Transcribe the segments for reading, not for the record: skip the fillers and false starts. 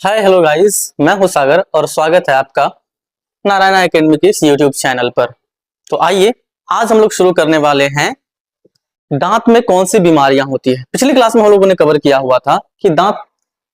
Hi hello guys, मैं हूं सागर और स्वागत है आपका नारायणा एकेडमी के इस यूट्यूब चैनल पर। तो आइए आज हम लोग शुरू करने वाले हैं दांत में कौन सी बीमारियां होती है। पिछली क्लास में हम लोगों ने कवर किया हुआ था कि दांत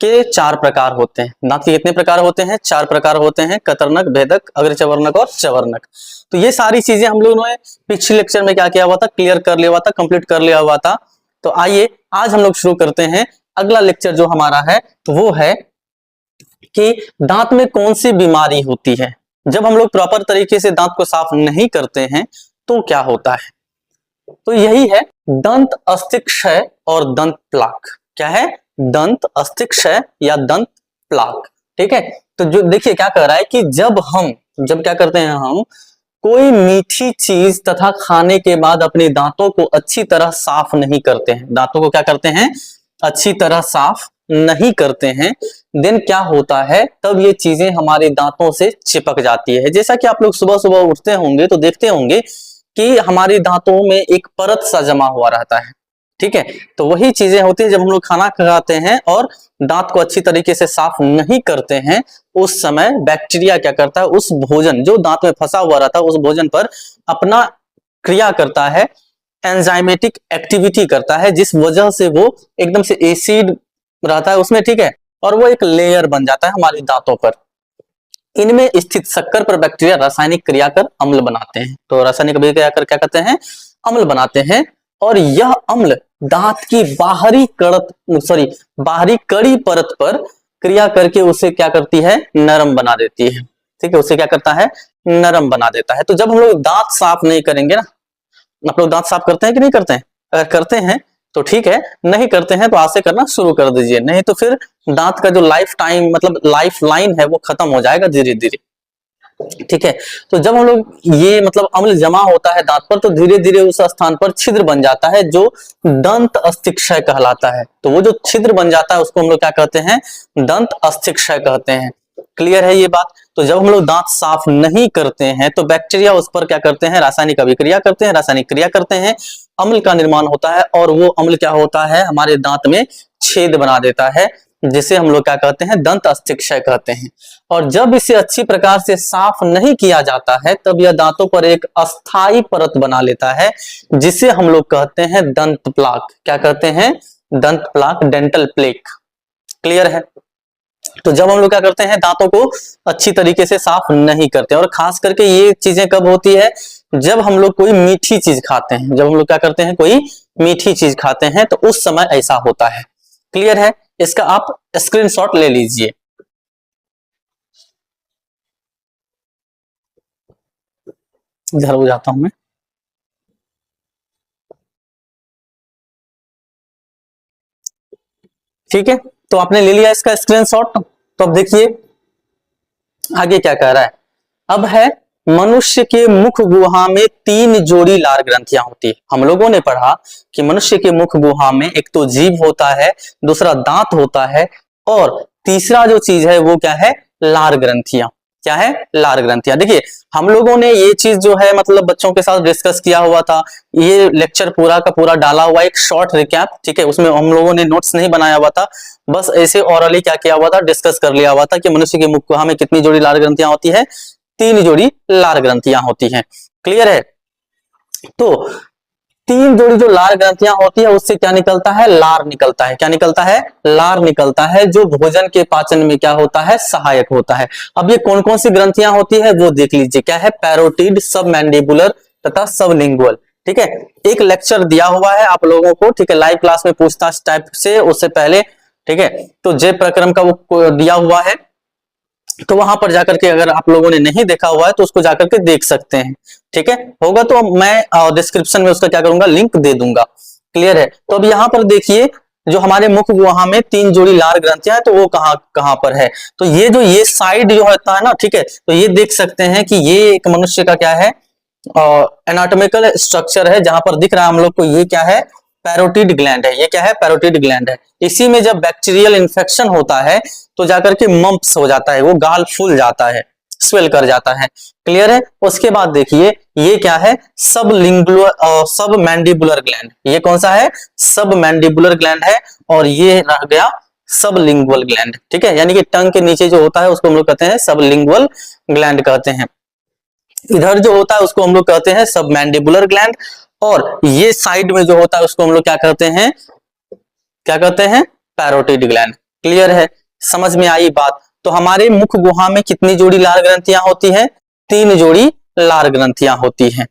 के 4 प्रकार होते हैं। दांत के कितने प्रकार होते हैं? 4 प्रकार होते हैं, कतरनक, भेदक, अग्रचवर्णक और चवर्णक। तो ये सारी चीजें हम लोगों ने पिछले लेक्चर में क्या किया हुआ था, क्लियर कर लिया हुआ था, कंप्लीट कर लिया हुआ था। तो आइए आज हम लोग शुरू करते हैं। अगला लेक्चर जो हमारा है वो है कि दांत में कौन सी बीमारी होती है। जब हम लोग प्रॉपर तरीके से दांत को साफ नहीं करते हैं तो क्या होता है। तो यही है दंत अस्थि क्षय और दंत प्लाक। क्या है? दंत अस्थि क्षय या दंत प्लाक। ठीक है, तो जो देखिए क्या कर रहा है कि जब क्या करते हैं, हम कोई मीठी चीज तथा खाने के बाद अपने दांतों को अच्छी तरह साफ नहीं करते हैं, दांतों को क्या करते हैं, अच्छी तरह साफ नहीं करते हैं, देन क्या होता है, तब ये चीजें हमारे दांतों से चिपक जाती है। जैसा कि आप लोग सुबह सुबह उठते होंगे तो देखते होंगे कि हमारे दांतों में एक परत सा जमा हुआ रहता है। ठीक है, तो वही चीजें होती है जब हम लोग खाना खाते हैं और दांत को अच्छी तरीके से साफ नहीं करते हैं, उस समय बैक्टीरिया क्या करता है, उस भोजन जो दांत में फंसा हुआ रहता है उस भोजन पर अपना क्रिया करता है, एंजाइमेटिक एक्टिविटी करता है, जिस वजह से वो एकदम से एसिड रहता है उसमें। ठीक है, और वो एक लेयर बन जाता है हमारे दांतों पर। इनमें स्थित शक्कर पर बैक्टीरिया रासायनिक क्रिया कर अम्ल बनाते हैं। तो रासायनिक क्रिया कर क्या करते हैं, अम्ल बनाते हैं, और यह अम्ल दांत की बाहरी कड़ी परत पर क्रिया करके उसे क्या करती है, नरम बना देती है। ठीक है, उसे क्या करता है, नरम बना देता है। तो जब हम लोग दांत साफ नहीं करेंगे ना, आप लोग दांत साफ करते हैं कि नहीं करते हैं? अगर करते हैं तो ठीक है, नहीं करते हैं तो आज से करना शुरू कर दीजिए, नहीं तो फिर दांत का जो लाइफ टाइम मतलब लाइफ लाइन है वो खत्म हो जाएगा धीरे धीरे। ठीक है, तो जब हम लोग ये मतलब अम्ल जमा होता है दांत पर तो धीरे धीरे उस स्थान पर छिद्र बन जाता है जो दंत अस्थि क्षय कहलाता है। तो वो जो छिद्र बन जाता है उसको हम लोग क्या कहते हैं, दंत अस्थि क्षय कहते हैं। क्लियर है ये बात? तो जब हम लोग दांत साफ नहीं करते हैं तो बैक्टीरिया उस पर क्या करते हैं, रासायनिक अभिक्रिया करते हैं, रासायनिक क्रिया करते हैं, अम्ल का निर्माण होता है, और वो अम्ल क्या होता है, हमारे दांत में छेद बना देता है, जिसे हम लोग क्या कहते हैं, दंत अस्थि क्षय कहते हैं। और जब इसे अच्छी प्रकार से साफ नहीं किया जाता है तब यह दांतों पर एक अस्थाई परत बना लेता है, जिसे हम लोग कहते हैं दंत प्लाक। क्या कहते हैं? दंत प्लाक, डेंटल प्लेक। क्लियर है? तो जब हम लोग क्या करते हैं, दांतों को अच्छी तरीके से साफ नहीं करते, और खास करके ये चीजें कब होती है, जब हम लोग कोई मीठी चीज खाते हैं, जब हम लोग क्या करते हैं, कोई मीठी चीज खाते हैं तो उस समय ऐसा होता है। क्लियर है? इसका आप स्क्रीनशॉट ले लीजिए। इधर हो जाता हूं मैं। ठीक है, तो आपने ले लिया इसका स्क्रीनशॉट। तो अब देखिए आगे क्या कह रहा है। अब है मनुष्य के मुख गुहा में 3 जोड़ी लार ग्रंथियां होती है। हम लोगों ने पढ़ा कि मनुष्य के मुख गुहा में एक तो जीभ होता है, दूसरा दांत होता है, और तीसरा जो चीज है वो क्या है, लार ग्रंथियां। क्या है? लार ग्रंथियां। देखिए हम लोगों ने ये चीज जो है मतलब बच्चों के साथ डिस्कस किया हुआ था, ये लेक्चर पूरा का पूरा डाला हुआ एक शॉर्ट रिकैप। ठीक है, उसमें हम लोगों ने नोट्स नहीं बनाया हुआ था, बस ऐसे ओरली क्या किया हुआ था, डिस्कस कर लिया हुआ था कि मनुष्य के मुख गुहा में कितनी जोड़ी लार ग्रंथियां होती है, 3 जोड़ी लार ग्रंथियां होती हैं। क्लियर है? तो 3 जोड़ी जो लार ग्रंथियां होती है उससे क्या निकलता है, लार निकलता है। क्या निकलता है? लार निकलता है, जो भोजन के पाचन में क्या होता है, सहायक होता है। अब ये कौन कौन सी ग्रंथियां होती है वो देख लीजिए। क्या है? पैरोटिड, सब मैंडिबुलर तथा सबलिंगुअल। ठीक है, एक लेक्चर दिया हुआ है आप लोगों को। ठीक है, लाइव क्लास में पूछताछ टाइप से उससे पहले। ठीक है, तो जय प्रक्रम का वो दिया हुआ है, तो वहां पर जाकर के अगर आप लोगों ने नहीं देखा हुआ है तो उसको जाकर के देख सकते हैं। ठीक है, होगा तो मैं डिस्क्रिप्शन में उसका क्या करूंगा, लिंक दे दूंगा। क्लियर है? तो अब यहाँ पर देखिए जो हमारे मुख गुहा में 3 जोड़ी लार ग्रंथियां है तो वो कहाँ कहाँ पर है। तो ये साइड जो होता है ना, ठीक है, तो ये देख सकते हैं कि ये एक मनुष्य का क्या है, एनाटॉमिकल स्ट्रक्चर है, जहां पर दिख रहा है हम लोग को, ये क्या है, पैरोटिड ग्लैंड है। ये क्या है? पैरोटिड ग्लैंड है। इसी में जब बैक्टीरियल इन्फेक्शन होता है तो जाकर के मम्प्स हो जाता है, वो गाल फूल जाता है, स्वेल कर जाता है। क्लियर है? उसके बाद देखिए ये क्या है, सब मैंडिबुलर ग्लैंड। ये कौन सा है? सब मैंडिबुलर ग्लैंड है। और ये रह गया सबलिंगुअल ग्लैंड, ठीक है, यानी कि टंग के नीचे जो होता है उसको हम लोग कहते हैं सबलिंगुअल ग्लैंड कहते हैं। इधर जो होता है उसको हम लोग कहते हैं सबमैंडिबुलर ग्लैंड, और ये साइड में जो होता है उसको हम लोग क्या कहते हैं, क्या कहते हैं, पैरोटिड ग्लैंड। क्लियर है, समझ में आई बात। तो हमारे मुख गुहा में कितनी जोड़ी लार ग्रंथियां होती है, 3 जोड़ी लार ग्रंथियां होती हैं।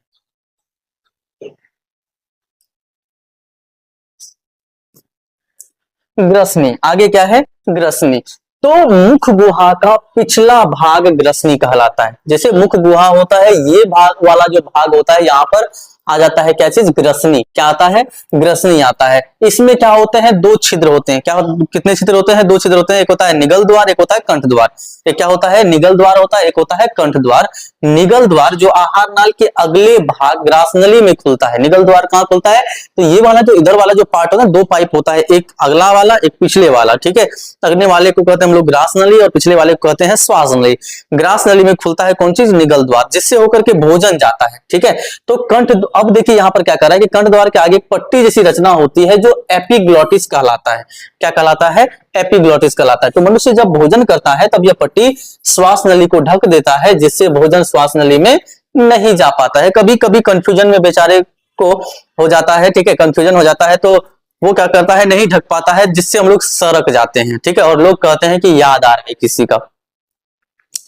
ग्रसनी, आगे क्या है, ग्रसनी। तो मुख गुहा का पिछला भाग ग्रसनी कहलाता है। जैसे मुख गुहा होता है, ये भाग वाला जो भाग होता है यहाँ पर आ जाता है क्या चीज, ग्रसनी। क्या आता है, ग्रसनी आता है। इसमें क्या होते हैं, 2 छिद्र होते हैं। क्या कितने छिद्र होते हैं, 2 छिद्र होते हैं। एक होता है निगल द्वार, एक होता है कंठ द्वार। एक क्या होता है, निगल द्वार होता है, एक होता है कंठ द्वार। निगल द्वार जो आहार नाल के अगले भाग ग्रासनली में खुलता है। निगल द्वार कहाँ खुलता है, तो ये वाला जो इधर वाला जो पार्ट होता है, 2 पाइप होता है, एक अगला वाला एक पिछले वाला, ठीक है। अगले वाले को कहते हैं हम लोग ग्रास नली और पिछले वाले को कहते हैं श्वास नली। ग्रास नली में खुलता है कौन चीज, निगल द्वार, जिससे होकर के भोजन जाता है, ठीक है। तो कंठ, अब देखिए यहाँ पर क्या कर रहा है कि कंठ द्वार के आगे एक पट्टी जैसी रचना होती है जो एपिग्लॉटिस कहलाता है। क्या कहलाता है, एपिग्लॉटिस कहलाता है। तो मनुष्य जब भोजन करता है तब यह पट्टी श्वास नली को ढक देता है, जिससे भोजन श्वास नली में नहीं जा पाता है। कभी कभी कंफ्यूजन में बेचारे को हो जाता है, ठीक है, कंफ्यूजन हो जाता है तो वो क्या करता है, नहीं ढक पाता है, जिससे हम लोग सरक जाते हैं, ठीक है, और लोग कहते हैं कि याद आ रही है किसी का।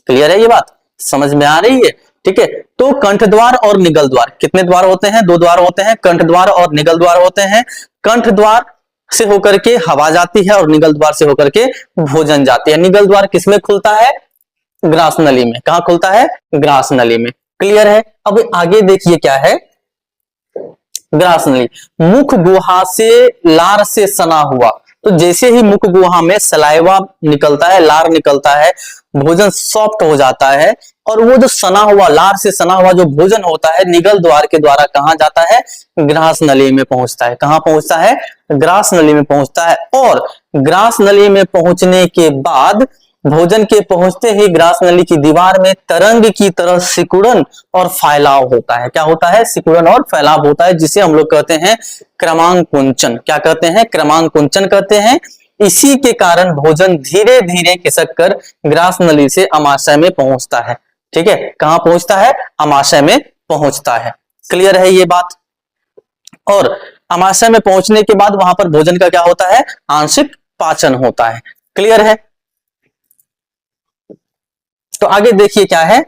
क्लियर है ये बात, समझ में आ रही है, ठीक है। तो कंठ द्वार और निगल द्वार, कितने द्वार होते हैं, 2 द्वार होते हैं, कंठ द्वार और निगल द्वार होते हैं। कंठ द्वार से होकर के हवा जाती है और निगल द्वार से होकर के भोजन जाती है। निगल द्वार किसमें खुलता है, ग्रास नली में। कहां खुलता है, ग्रास नली में। क्लियर है। अब आगे देखिए क्या है, ग्रास नली, मुख गुहा से लार से सना हुआ। तो जैसे ही मुख गुहा में सलाइवा निकलता है, लार निकलता है, भोजन सॉफ्ट हो जाता है, और वो जो सना हुआ, लार से सना हुआ जो भोजन होता है, निगल द्वार के द्वारा कहां जाता है, ग्रास नली में पहुंचता है। कहां पहुंचता है, ग्रास नली में पहुंचता है। और ग्रास नली में पहुंचने के बाद भोजन के पहुंचते ही ग्रास नली की दीवार में तरंग की तरह सिकुड़न और फैलाव होता है। क्या होता है, सिकुड़न और फैलाव होता है, जिसे हम लोग कहते हैं क्रमांकुंचन। क्या कहते हैं, क्रमांकुंचन कहते हैं। इसी के कारण भोजन धीरे धीरे खिसक कर ग्रास नली से अमाशय में पहुंचता है, ठीक है। कहां पहुंचता है, अमाशय में पहुंचता है। क्लियर है ये बात। और अमाशय में पहुंचने के बाद वहां पर भोजन का क्या होता है, आंशिक पाचन होता है। क्लियर है। तो आगे देखिए क्या है,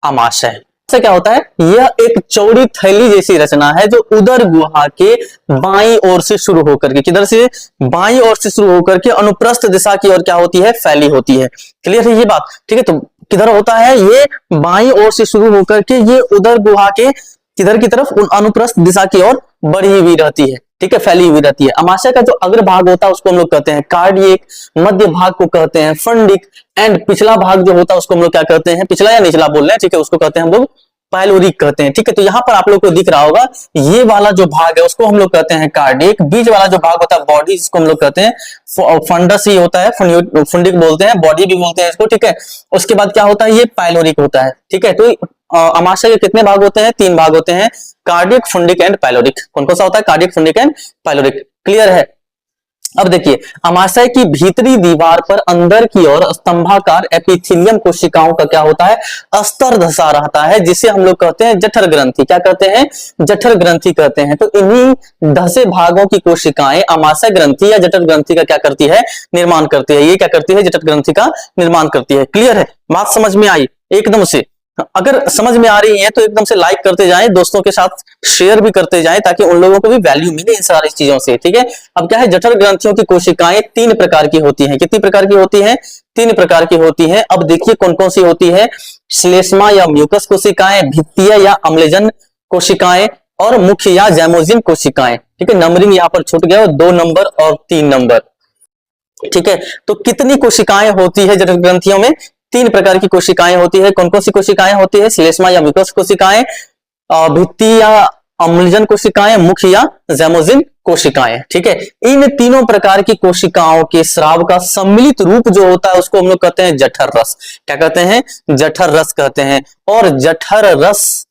अमाशय से क्या होता है, यह एक चौड़ी थैली जैसी रचना है जो उदर गुहा के बाईं ओर से शुरू होकर के, किधर से, बाईं ओर से शुरू होकर के अनुप्रस्थ दिशा की ओर क्या होती है, फैली होती है। क्लियर है ये बात, ठीक है। तो किधर होता है, ये बाईं ओर से शुरू होकर के ये उदर गुहा के किधर की तरफ, अनुप्रस्थ दिशा की ओर बढ़ी हुई रहती है, ठीक है, फैली हुई रहती है। अमाशय का जो अग्र भाग होता है उसको हम लोग कहते हैं कार्डियक, मध्य भाग को कहते हैं फंडिक, एंड पिछला भाग जो होता है उसको हम लोग क्या कहते हैं, पिछला या निचला बोल रहे हैं, ठीक है, उसको कहते हैं हम लोग पाइलोरिक कहते हैं, ठीक है। तो यहाँ पर आप लोग को दिख रहा होगा ये वाला जो भाग है उसको हम लोग कहते हैं कार्डियक, बीच वाला जो भाग होता है बॉडी, इसको हम लोग कहते हैं फंडस ही होता है, फंडिक बोलते हैं, बॉडी भी बोलते हैं इसको, ठीक है। उसके बाद क्या होता है, ये पाइलोरिक होता है, ठीक है। तो अमाशय के कितने भाग होते हैं, 3 भाग होते हैं, कार्डियक, फंडिक एंड पाइलोरिक। कौन कौन सा होता है, cardiac, fundic and pyloric. Clear है। अब देखिए, अमाशय की भीतरी दीवार पर अंदर की ओर स्तंभाकार एपिथेलियम कोशिकाओं का क्या होता है, अस्तर धसा रहता है, जिसे हम लोग कहते हैं जठर ग्रंथि। क्या कहते हैं, जठर ग्रंथि कहते हैं। तो इन्हीं धसे भागों की कोशिकाएं अमाशय ग्रंथि या जठर ग्रंथि का क्या करती है, निर्माण करती है। ये क्या करती है, जठर ग्रंथि का निर्माण करती है। क्लियर है, बात समझ में आई एकदम से। अगर समझ में आ रही है तो एकदम से लाइक करते जाएं, दोस्तों के साथ शेयर भी करते जाएं, ताकि उन लोगों को भी वैल्यू मिले इन सारी चीजों से, ठीक है। अब क्या है, जठर ग्रंथियों की कोशिकाएं 3 प्रकार की होती हैं। कितनी प्रकार की होती हैं, 3 प्रकार की होती हैं। अब देखिए कौन कौन सी होती है, श्लेष्मा या म्यूकस कोशिकाएं, भित्तीय या अम्लजन कोशिकाएं, और मुख्य या जैमोजिन कोशिकाएं, ठीक है। नंबरिंग यहाँ पर छूट गया, 2 नंबर और 3 नंबर, ठीक है। तो कितनी कोशिकाएं होती है जठर ग्रंथियों में, 3 प्रकार की कोशिकाएं होती है। कौन कौन सी कोशिकाएं होती है, श्लेष्मा या म्यूकस कोशिकाएं, भित्तीय या अम्लजन कोशिकाएं, मुख्य या जैमोजिन कोशिकाएं, ठीक है। इन तीनों प्रकार की कोशिकाओं के स्राव का सम्मिलित रूप जो होता है उसको हम लोग कहते हैं जठर रस। क्या कहते हैं, जठर रस कहते हैं। और जठर रस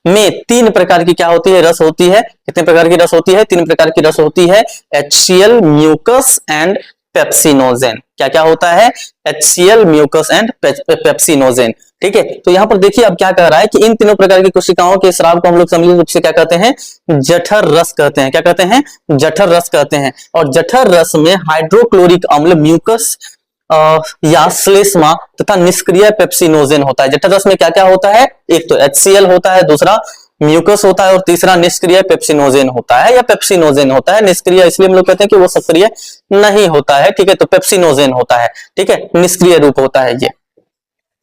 में 3 प्रकार की क्या होती है, रस होती है। कितने प्रकार की रस होती है, 3 प्रकार की रस होती है, HCl, म्यूकस एंड पेप्सिनोजेन। क्या क्या होता है? HCl, mucus and pepsinogen. ठीक है, तो यहाँ पर देखिए अब क्या कह रहा है कि इन तीनों प्रकार की कोशिकाओं के स्राव को हम लोग सम्मिलित रूप से क्या कहते हैं? जठर रस कहते हैं। क्या कहते हैं? जठर रस कहते हैं। और जठर रस में हाइड्रोक्लोरिक अम्ल, म्यूकस या श्लेष्मा तथा निष्क्रिय पेप्सिनोजेन होता है। जठर रस में क्या क्या होता है? एक तो HCl होता है, दूसरा म्यूकस होता है और तीसरा निष्क्रिय पेप्सिनोजेन होता है या पेप्सिनोजेन होता है। निष्क्रिय इसलिए हम लोग कहते हैं कि वो सक्रिय नहीं होता है। ठीक है, तो पेप्सिनोजेन होता है। ठीक है, निष्क्रिय रूप होता है ये।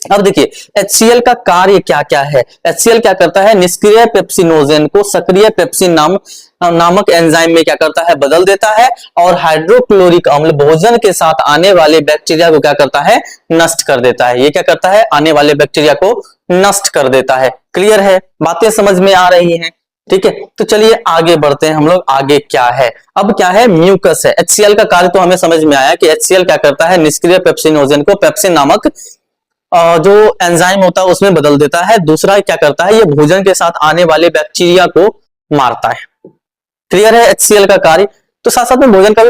अब देखिए HCl का कार्य क्या क्या है? HCl क्या करता है? निष्क्रिय पेप्सिनोजेन को सक्रिय पेप्सिन नामक एंजाइम में क्या करता है? बदल देता है। और हाइड्रोक्लोरिक अम्ल भोजन के साथ आने वाले बैक्टीरिया को क्या करता है? नष्ट कर देता है। ये क्या करता है? आने वाले बैक्टीरिया को नष्ट कर देता है। क्लियर है? बातें समझ में आ रही हैं? ठीक है, तो चलिए आगे बढ़ते हैं हम लोग। आगे क्या है? अब क्या है? म्यूकस है। HCl का कार्य तो हमें समझ में आया कि HCl क्या करता है? निष्क्रिय पेप्सिनोजेन को पेप्सिन नामक जो एंजाइम होता है उसमें बदल देता है। दूसरा क्या करता है? ये भोजन के साथ आने वाले बैक्टीरिया को मारता है। क्लियर है HCl का कार्य? तो साथ साथ में भोजन को भी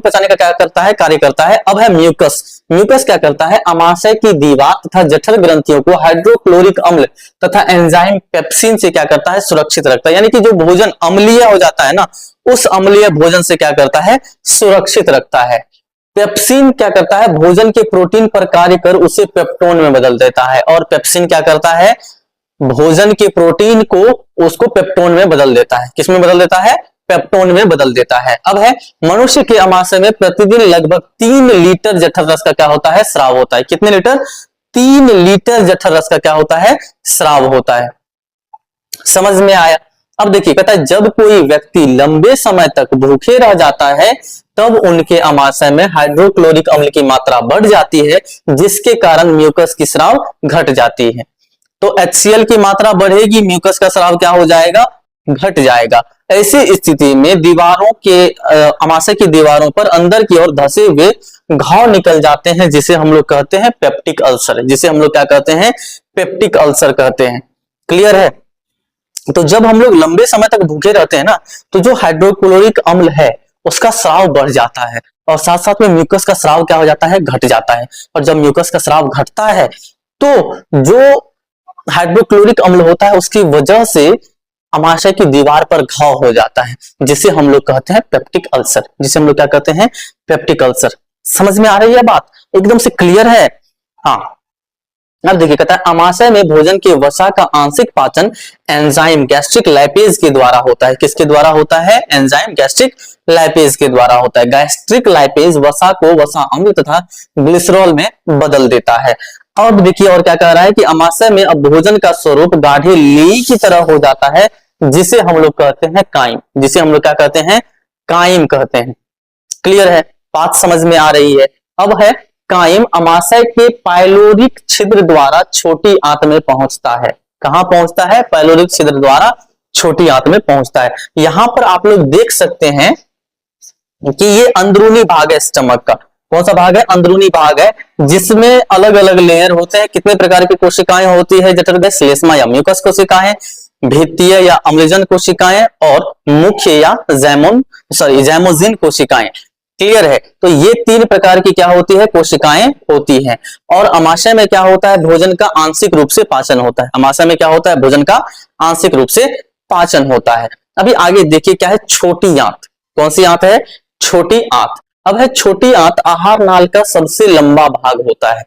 पचाने का क्या करता है? कार्य करता है। अब है म्यूकस। म्यूकस क्या करता है? अमाशय की दीवार तथा जठर ग्रंथियों को हाइड्रोक्लोरिक अम्ल तथा एंजाइम पेप्सिन से क्या करता है? सुरक्षित रखता है। यानी कि जो भोजन अम्लीय हो जाता है ना, उस अम्लीय भोजन से क्या करता है? सुरक्षित रखता है। पेप्सिन क्या करता है? भोजन के प्रोटीन पर कार्य कर उसे पेप्टोन में बदल देता है। और पेप्सिन क्या करता है? भोजन के प्रोटीन को उसको पेप्टोन में बदल देता है। किसमें बदल देता है? पेप्टोन में बदल देता है। अब है मनुष्य के अमाशय में प्रतिदिन लगभग 3 लीटर जठर रस का क्या होता है? स्राव होता है। कितने लीटर? 3 लीटर जठर रस का क्या होता है? स्राव होता है। समझ में आया? अब देखिए कहता है जब कोई व्यक्ति लंबे समय तक भूखे रह जाता है तब उनके अमाशय में हाइड्रोक्लोरिक अम्ल की मात्रा बढ़ जाती है, जिसके कारण म्यूकस की स्राव घट जाती है। तो HCl की मात्रा बढ़ेगी, म्यूकस का स्राव क्या हो जाएगा? घट जाएगा। ऐसी स्थिति में दीवारों के अमाशय की दीवारों पर अंदर की ओर धसे हुए घाव निकल जाते हैं, जिसे हम लोग कहते हैं पेप्टिक अल्सर। जिसे हम लोग क्या कहते हैं? पेप्टिक अल्सर कहते हैं। क्लियर है? तो जब हम लोग लंबे समय तक भूखे रहते हैं ना, तो जो हाइड्रोक्लोरिक अम्ल है उसका स्राव बढ़ जाता है और साथ साथ में म्यूकस का स्राव क्या हो जाता है? घट जाता है। और जब म्यूकस का स्राव घटता है तो जो हाइड्रोक्लोरिक अम्ल होता है उसकी वजह से अमाशय की दीवार पर घाव हो जाता है, जिसे हम लोग कहते हैं पेप्टिक अल्सर। जिसे हम लोग क्या कहते हैं? Peptic ulcer. समझ में आ रही है बात? एकदम से क्लियर है? हाँ। अब देखिए कहता है अमाशय में भोजन के वसा का आंशिक पाचन एंजाइम गैस्ट्रिक लाइपेज के द्वारा होता है। किसके द्वारा होता है? एंजाइम गैस्ट्रिक लाइपेज के द्वारा होता है। गैस्ट्रिक लाइपेज वसा को वसा अम्ल तथा ग्लिसरॉल में बदल देता है। अब देखिए और क्या कह रहा है कि अमाशय में अब भोजन का स्वरूप गाढ़े लेई की तरह हो जाता है, जिसे हम लोग कहते हैं काइम। जिसे हम लोग क्या कहते हैं? काइम कहते हैं। क्लियर है? बात समझ में आ रही है? अब है काइम अमाशय के पाइलोरिक छिद्र द्वारा छोटी आंत में पहुंचता है। कहां पहुंचता है? पाइलोरिक छिद्र द्वारा छोटी आंत में पहुंचता है। यहां पर आप लोग देख सकते हैं कि ये अंदरूनी भाग है स्टमक का। कौन सा भाग है? अंदरूनी भाग है, जिसमें अलग अलग लेयर होते हैं। कितने प्रकार की कोशिकाएं होती है जठर में? श्लेष्मा या म्यूकस कोशिकाएं, भित्तीय या अम्लजन कोशिकाएं और मुख्य या जैमोजिन कोशिकाएं। क्लियर है? तो ये 3 प्रकार की क्या होती है? कोशिकाएं होती हैं। और अमाशय में क्या होता है? भोजन का आंशिक रूप से पाचन होता है। अमाशय में क्या होता है? भोजन का आंशिक रूप से पाचन होता है। अभी आगे देखिए क्या है? छोटी आंत। कौन सी आंत है? छोटी आंत। अब है छोटी आंत आहार नाल का सबसे लंबा भाग होता है।